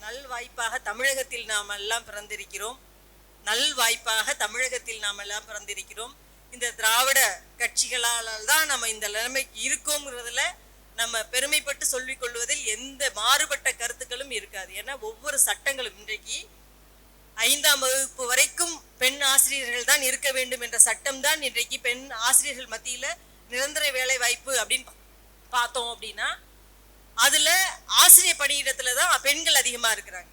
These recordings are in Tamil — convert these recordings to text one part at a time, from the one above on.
நல்வாய்ப்பாக தமிழகத்தில் நாம் எல்லாம் பிறந்திருக்கிறோம். நல்வாய்ப்பாக தமிழகத்தில் நாம் எல்லாம் பிறந்திருக்கிறோம். இந்த திராவிட கட்சிகளால் தான் நம்ம இந்த நிலைமைக்கு இருக்கோங்கிறதுல நம்ம பெருமைப்பட்டு சொல்லிக் கொள்வதில் எந்த மாறுபட்ட கருத்துக்களும் இருக்காது. ஏன்னா ஒவ்வொரு சட்டங்களும் இன்றைக்கு 5ஆம் வகுப்பு வரைக்கும் பெண் ஆசிரியர்கள் தான் இருக்க வேண்டும் என்ற சட்டம் தான் இன்றைக்கு பெண் ஆசிரியர்கள் மத்தியில நிரந்தர வேலை வாய்ப்பு அப்படின்னு பார்த்தோம் அப்படின்னா அதுல ஆசிரியர் பணியிடத்துல தான் பெண்கள் அதிகமா இருக்கிறாங்க.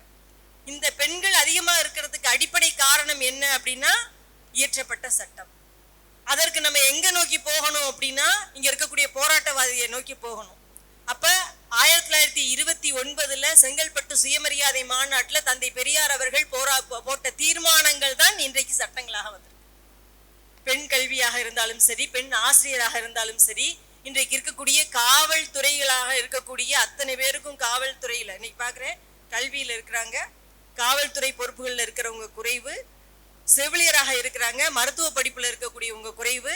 இந்த பெண்கள் அதிகமா இருக்கிறதுக்கு அடிப்படை காரணம் என்ன அப்படின்னா இயற்றப்பட்ட சட்டம். அதற்கு நம்ம எங்க நோக்கி போகணும் அப்படின்னா இங்க இருக்கக்கூடிய போராட்டவாதியை நோக்கி போகணும். அப்ப 1929 செங்கல்பட்டு சுயமரியாதை மாநாட்டுல தந்தை பெரியார் அவர்கள் போட்ட தீர்மானங்கள் தான் இன்றைக்கு சட்டங்களாக வந்திருக்கு. பெண் கல்வியாக இருந்தாலும் சரி, பெண் ஆசிரியராக இருந்தாலும் சரி, இன்றைக்கு இருக்கக்கூடிய காவல்துறைகளாக இருக்கக்கூடிய அத்தனை பேருக்கும் காவல்துறையில இன்னைக்கு பாக்குறேன் கல்வியில இருக்கிறாங்க, காவல்துறை பொறுப்புகள்ல இருக்கிறவங்க குறைவு, செவிலியராக இருக்கிறாங்க, மருத்துவ படிப்புல இருக்கக்கூடியவங்க குறைவு.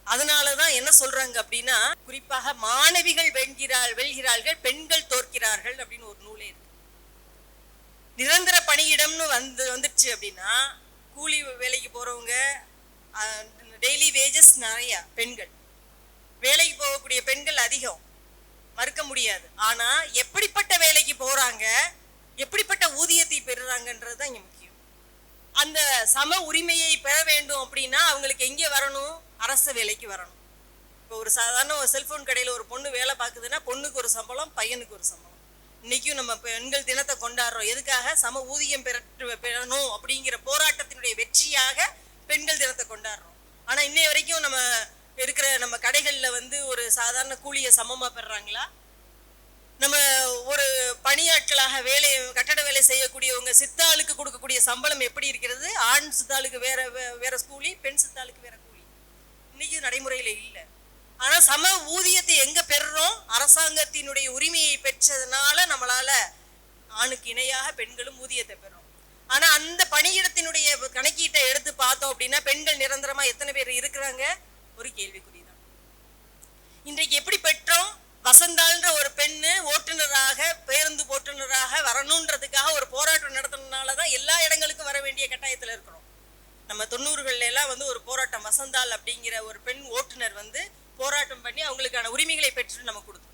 அதனாலதான் என்ன சொல்றாங்க அப்படின்னா குறிப்பாக மாணவிகள் வெல்கிறார்கள், பெண்கள் தோற்கிறார்கள் அப்படின்னு ஒரு நூலே இருக்கு. நிரந்தர பணியிடம்னு வந்துருச்சு அப்படின்னா கூலி வேலைக்கு போறவங்க, டெய்லி வேஜஸ் நிறைய, பெண்கள் வேலைக்கு போகக்கூடிய பெண்கள் அதிகம், மறுக்க முடியாது. ஆனா எப்படிப்பட்ட வேலைக்கு போறாங்க, எப்படிப்பட்ட ஊதியத்தை பெறுறாங்கன்றதுதான் இங்க முக்கியம். அந்த சம உரிமையை பெற வேண்டும் அப்படின்னா அவங்களுக்கு எங்கே வரணும்? அரசு வேலைக்கு வரணும். இப்போ ஒரு சாதாரண ஒரு செல்போன் கடையில ஒரு பொண்ணு வேலை பார்க்குதுன்னா பொண்ணுக்கு ஒரு சம்பளம், பையனுக்கு ஒரு சம்பளம். இன்னைக்கும் நம்ம பெண்கள் தினத்தை கொண்டாடுறோம். எதுக்காக? சம ஊதியம் பெறணும் அப்படிங்கிற போராட்டத்தினுடைய வெற்றியாக பெண்கள் தினத்தை கொண்டாடுறோம். ஆனா இன்னை வரைக்கும் நம்ம இருக்கிற நம்ம கடைகள்ல ஒரு சாதாரண கூலியை சமமா பெறாங்களா? நம்ம ஒரு பணியாட்களாக கட்டட வேலை செய்யக்கூடியவங்க சித்தாளுக்கு கொடுக்கக்கூடிய சம்பளம் எப்படி இருக்கிறது? ஆண் சித்தாளுக்கு வேற கூலி, பெண் சித்தாளுக்கு வேற கூலி. இன்னைக்கு நடைமுறையில இல்லை. ஆனா சம ஊதியத்தை எங்க பெறுறோம்? அரசாங்கத்தினுடைய உரிமையை பெற்றதுனால நம்மளால ஆணுக்கு இணையாக பெண்களும் ஊதியத்தை பெறுறோம். ஆனா அந்த பணியிடத்தினுடைய கணக்கீட்டை எடுத்து பார்த்தோம் அப்படின்னா பெண்கள் நிரந்தரமா எத்தனை பேர் இருக்கிறாங்க? ஒரு கேள்விக்குறிதான். இன்றைக்கு எப்படி பெற்றோம்? வசந்தாள்ன்ற ஒரு பெண்ணு ஓட்டுநராக, பேருந்து ஓட்டுநராக வரணுன்றதுக்காக ஒரு போராட்டம் நடத்தினாலதான் எல்லா இடங்களுக்கும் வர வேண்டிய கட்டாயத்துல இருக்கிறோம். நம்ம 90கள்ல எல்லாம் ஒரு போராட்டம், வசந்தாள் அப்படிங்கிற ஒரு பெண் ஓட்டுநர் போராட்டம் பண்ணி அவங்களுக்கான உரிமைகளை பெற்று நம்ம கொடுத்தோம்.